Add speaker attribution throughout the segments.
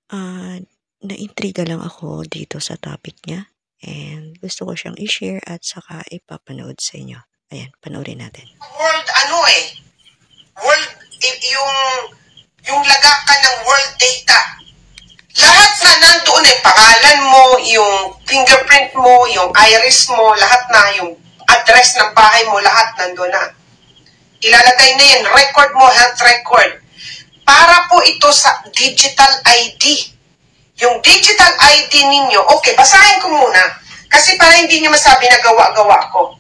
Speaker 1: Ah, Naintriga lang ako dito sa topic niya and gusto ko siyang i-share at saka ipapanood sa inyo. Ayan, panoorin natin.
Speaker 2: World world yung lagakan ng world data. Lahat na nandoon pangalan mo, yung fingerprint mo, yung iris mo, lahat na yung address ng bahay mo, lahat nandoon na. Ilalagay na yan, record mo, health record. Para po ito sa digital ID. Yung digital ID ninyo, okay, basahin ko muna. Kasi para hindi nyo masabi na gawa-gawa ko.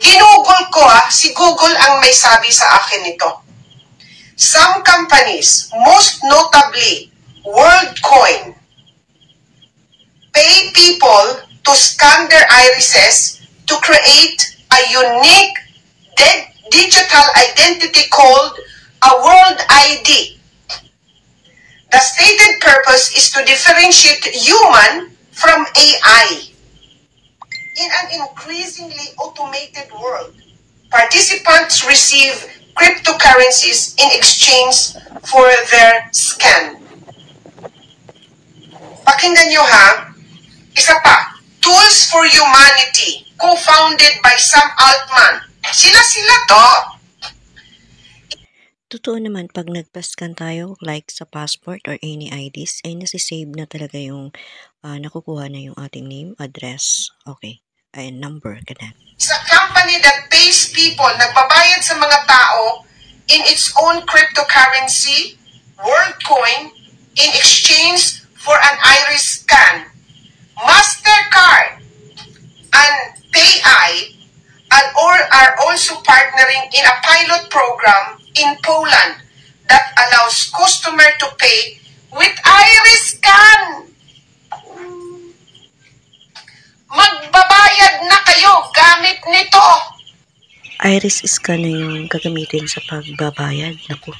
Speaker 2: Ginugol ko si Google ang may sabi sa akin nito. Some companies, most notably WorldCoin, pay people to scan their irises to create a unique digital identity called a World ID. The stated purpose is to differentiate human from AI. In an increasingly automated world, participants receive cryptocurrencies in exchange for their scan. Pakinggan nyo ha. Isa pa, Tools for Humanity, co-founded by Sam Altman. Sila to.
Speaker 1: Totoo naman pag nagpascan tayo like sa passport or any IDs ay nasisave na talaga yung nakukuha na yung ating name, address, okay, and number, ganun.
Speaker 2: Sa company that pays people, nagbabayad sa mga tao in its own cryptocurrency, WorldCoin, in exchange for an iris scan. MasterCard and PayEye are also partnering in a pilot program in Poland that allows customer to pay with iris scan. Magbabayad na kayo gamit nito.
Speaker 1: Iris scan na yung gagamitin sa pagbabayad. Naku.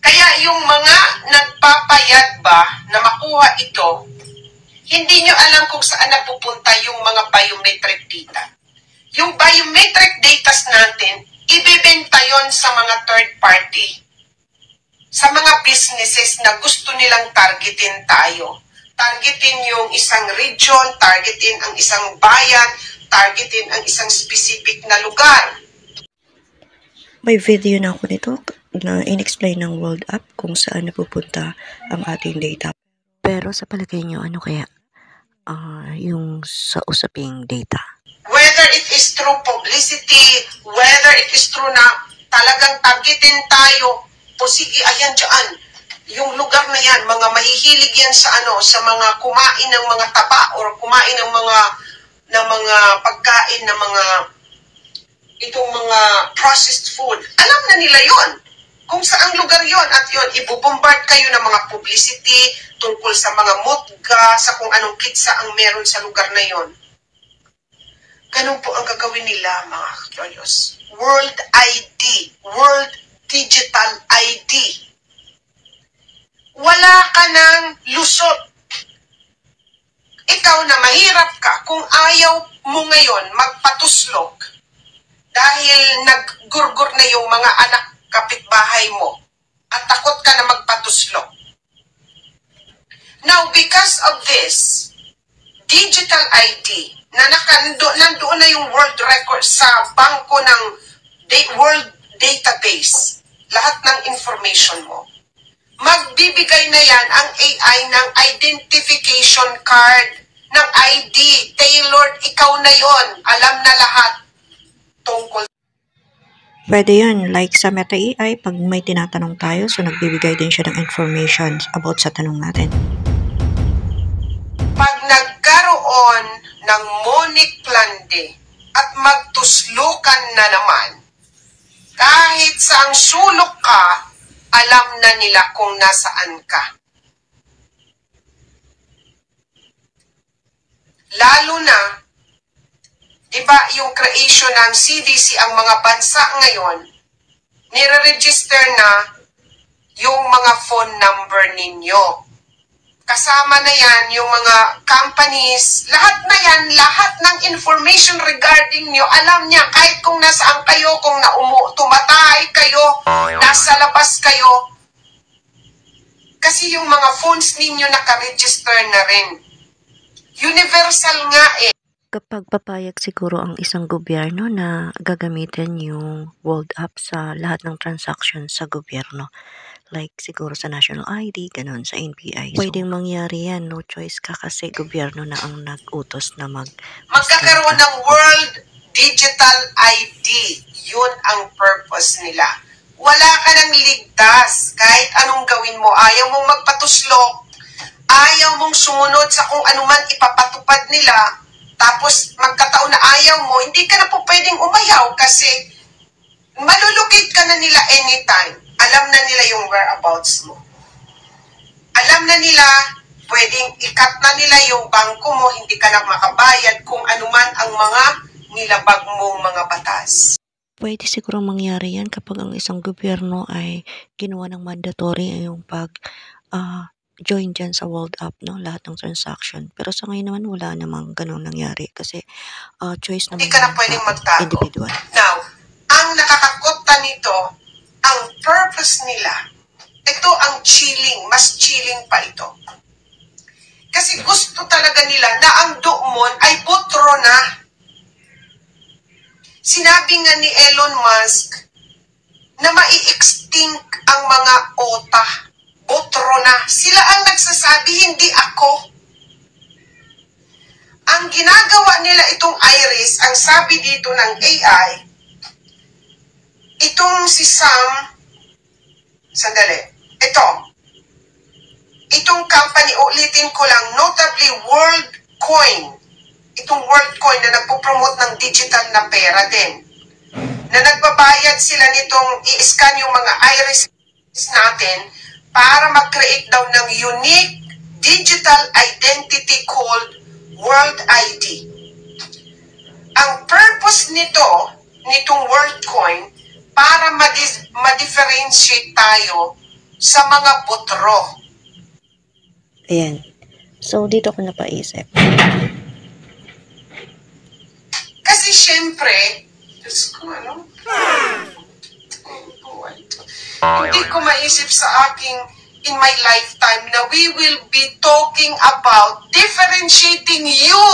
Speaker 2: Kaya yung mga nagpapayad ba na makuha ito, hindi nyo alam kung saan napupunta yung mga biometric data. Yung biometric data natin, ibibenta yon sa mga third party. Sa mga businesses na gusto nilang targetin tayo. Targetin yung isang region, targetin ang isang bayan, targetin ang isang specific na lugar.
Speaker 1: May video na ako nito na in-explain ng World App kung saan napupunta ang ating data. Pero sa palagay nyo, ano kaya yung sa usaping data?
Speaker 2: Whether it is through publicity, whether it is through na talagang targetin tayo, o sige, ayan dyan, yung lugar na yan, mga mahihilig yan sa sa mga kumain ng mga taba or kumain ng mga pagkain ng mga itong mga processed food. Alam na nila yon kung saang lugar yon at yon ibubombard kayo ng mga publicity tungkol sa mga mutga, sa kung anong kitsa ang meron sa lugar na yon. Ganun po ang gagawin nila, mga curious. World ID, World Digital ID. Wala ka ng lusot. Ikaw na mahirap ka kung ayaw mo ngayon magpatuslok dahil naggurgur na yung mga anak kapitbahay mo at takot ka na magpatuslok. Now, because of this, digital ID, na nandoon na yung world record sa bangko ng world database, lahat ng information mo, magbibigay na yan ang AI ng identification card, ng ID, tailored, ikaw na yon, alam na lahat tungkol.
Speaker 1: Pwede yun, like sa Meta AI, pag may tinatanong tayo, so nagbibigay din siya ng information about sa tanong natin.
Speaker 2: Pag nagkaroon ng Monique Plande at magtuslukan na naman, kahit saang sulok ka, alam na nila kung nasaan ka. Lalo na, diba yung creation ng CDC, ang mga bansa ngayon, nire-register na yung mga phone number ninyo. Kasama na yan yung mga companies, lahat na yan, lahat ng information regarding nyo, alam niya kahit kung nasaan kayo, kung tumatay kayo, nasa labas kayo, Kasi yung mga phones ninyo nakaregister na rin. Universal nga eh.
Speaker 1: Kapag papayag siguro ang isang gobyerno na gagamitin yung World App sa lahat ng transaction sa gobyerno, like siguro sa National ID, ganun, sa NBI. Pwedeng mangyari yan, no choice ka kasi gobyerno na ang nag-utos na
Speaker 2: Magkakaroon ng World Digital ID. Yun ang purpose nila. Wala ka nang ligtas kahit anong gawin mo. Ayaw mong magpatuslok, ayaw mong sumunod sa kung anuman ipapatupad nila, tapos magkataon na ayaw mo, hindi ka na po pwedeng umayaw kasi malulocate ka na nila anytime. Alam na nila yung whereabouts mo. Alam na nila, pwedeng ikat na nila yung bangko mo, hindi ka na makabayad kung anuman ang mga nilabag mong mga batas.
Speaker 1: Pwede siguro mangyari yan kapag ang isang gobyerno ay ginawa ng mandatory yung join dyan sa World App, no? Lahat ng transaction. Pero sa ngayon naman, wala namang ganun nangyari kasi choice naman
Speaker 2: Hindi ka na
Speaker 1: ng
Speaker 2: pwedeng
Speaker 1: tao,
Speaker 2: magtago.
Speaker 1: individual.
Speaker 2: Now, ang nakakakota nito, ang purpose nila, ito ang chilling, mas chilling pa ito. Kasi gusto talaga nila na ang doon ay botro na. Sinabi nga ni Elon Musk na mai-extinct ang mga OTA. Botro na. Sila ang nagsasabi, hindi ako. Ang ginagawa nila itong Iris, ang sabi dito ng AI, itong si Sam, sandali, itong company, ulitin ko lang, notably WorldCoin, itong WorldCoin na nagpo-promote ng digital na pera din, na nagbabayad sila nitong i-scan yung mga iris natin para mag-create daw ng unique digital identity called World ID. Ang purpose nitong WorldCoin, para ma-differentiate tayo sa mga botro.
Speaker 1: Ayan. So, dito ko napaisip.
Speaker 2: Kasi syempre, Diyos ko, hindi ko maisip sa in my lifetime na we will be talking about differentiating you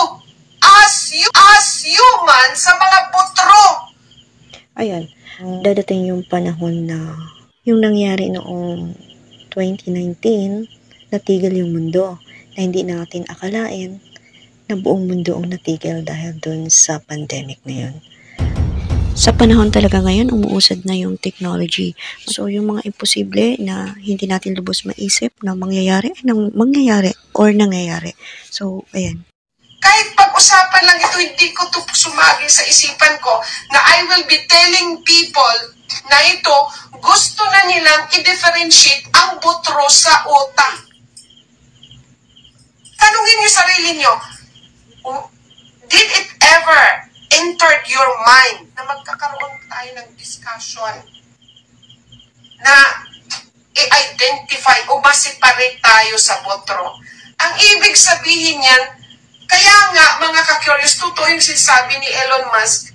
Speaker 2: as human sa mga botro.
Speaker 1: Ayan. Dadating yung panahon na yung nangyari noong 2019, natigil yung mundo na hindi natin akalain na buong mundo ang natigil dahil dun sa pandemic na yun. Sa panahon talaga ngayon, umuusad na yung technology. So, yung mga imposible na hindi natin lubos maisip na mangyayari, or nangyayari. So, ayan.
Speaker 2: Kahit pag-usapan lang ito, hindi ko ito sumagi sa isipan ko na I will be telling people na ito, gusto na nilang i-differentiate ang botro sa OTA. Tanungin niyo sarili niyo, did it ever entered your mind na magkakaroon tayo ng discussion na i-identify o ma-separate tayo sa botro? Ang ibig sabihin yan, kaya nga mga ka-curious, totoo yung sinasabi ni Elon Musk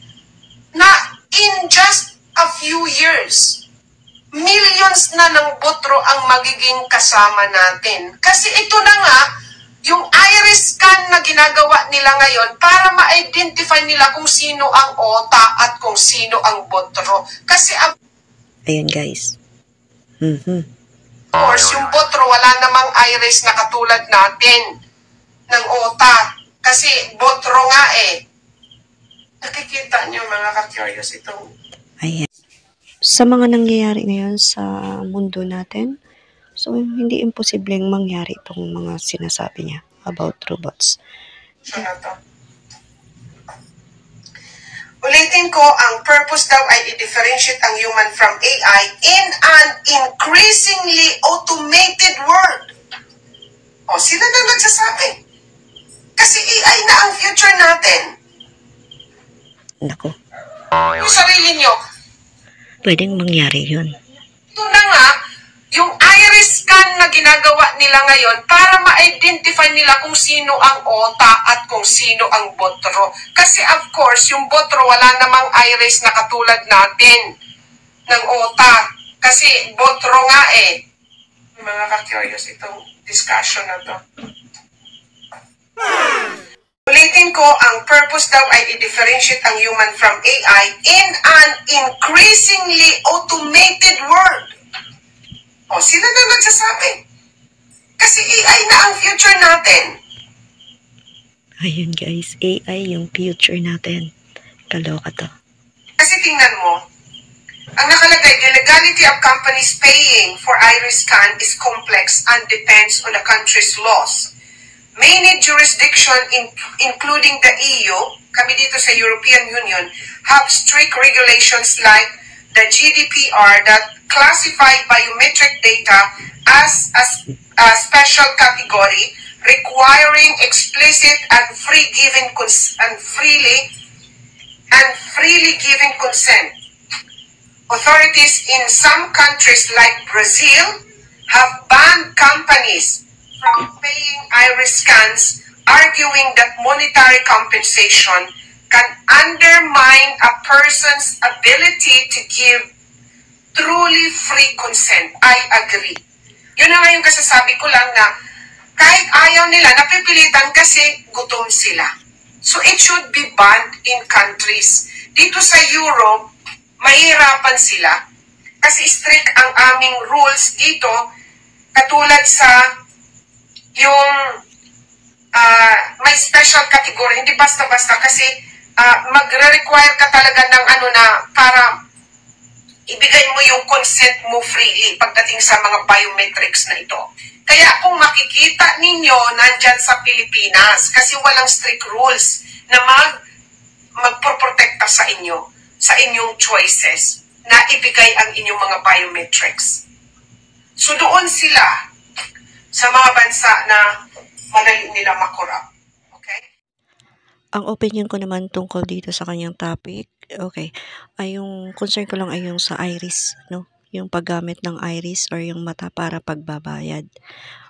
Speaker 2: na in just a few years, millions na ng botro ang magiging kasama natin. Kasi ito na nga, yung iris scan na ginagawa nila ngayon para ma-identify nila kung sino ang OTA at kung sino ang botro. Kasi
Speaker 1: ayan guys.
Speaker 2: Of course, yung botro wala namang iris na katulad natin ng OTA. Kasi botro nga eh. Nakikita niyo mga ka-curious itong.
Speaker 1: Ayan. Sa mga nangyayari ngayon sa mundo natin, so hindi imposibleng mangyari itong mga sinasabi niya about robots.
Speaker 2: Ulitin ko, ang purpose daw ay i-differentiate ang human from AI in an increasingly automated world. O, sila na nagsasabi. Kasi AI na ang future natin.
Speaker 1: Nako.
Speaker 2: Yung sarili nyo,
Speaker 1: Pwedeng mangyari yun.
Speaker 2: ito na nga, yung iris scan na ginagawa nila ngayon para ma-identify nila kung sino ang OTA at kung sino ang botro. Kasi of course, yung botro wala namang iris na katulad natin ng OTA. Kasi botro nga eh. Mga ka-curious itong discussion na to. Ulitin ko, ang purpose daw ay i-differentiate ang human from AI in an increasingly automated world. O, sila na nagsasabi. Kasi AI na ang future natin.
Speaker 1: Ayun guys, AI yung future natin. Kaloka to.
Speaker 2: Kasi tingnan mo, ang nakalagay, the legality of companies paying for iris scan is complex and depends on the country's laws. Many jurisdictions, including the EU, kami dito sa European Union, have strict regulations like the GDPR that classify biometric data as a special category, requiring explicit and freely given consent. Authorities in some countries like Brazil have banned companies from paying iris scans, arguing that monetary compensation can undermine a person's ability to give truly free consent. I agree. Yun na nga yung kasasabi ko lang na kahit ayaw nila, napipilitan kasi gutom sila. So it should be banned in countries. Dito sa Europe, mahirapan sila kasi strict ang aming rules dito, katulad sa yung may special category, hindi basta-basta kasi magre-require ka talaga ng ano na para ibigay mo yung consent mo freely pagdating sa mga biometrics na ito. Kaya kung makikita ninyo nandyan sa Pilipinas kasi walang strict rules na magproprotekta sa inyo, sa inyong choices na ibigay ang inyong mga biometrics. So doon sila sa mga bansa na madali nila makurap. Okay?
Speaker 1: Ang opinion ko naman tungkol dito sa kanyang topic, okay, ay yung concern ko lang ay yung sa iris, no? Yung paggamit ng iris or yung mata para pagbabayad.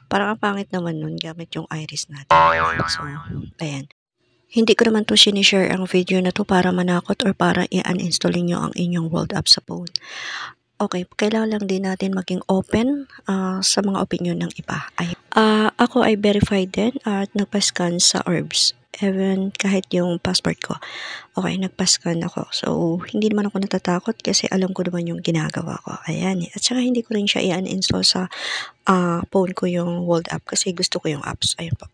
Speaker 1: Parang ang pangit naman nun gamit yung iris natin. So, ayan. Hindi ko naman to sinishare ang video na to para manakot or para i-uninstall nyo ang inyong world app sa phone. Okay, kailangan lang din natin maging open sa mga opinion ng iba. Ako ay verified din at nagpa-scan sa Orbs. Even kahit yung passport ko. Okay, nagpa-scan ako. So, hindi naman ako natatakot kasi alam ko naman yung ginagawa ko. Ayan. At saka hindi ko rin siya i-uninstall sa phone ko yung world app kasi gusto ko yung apps. Ayun po.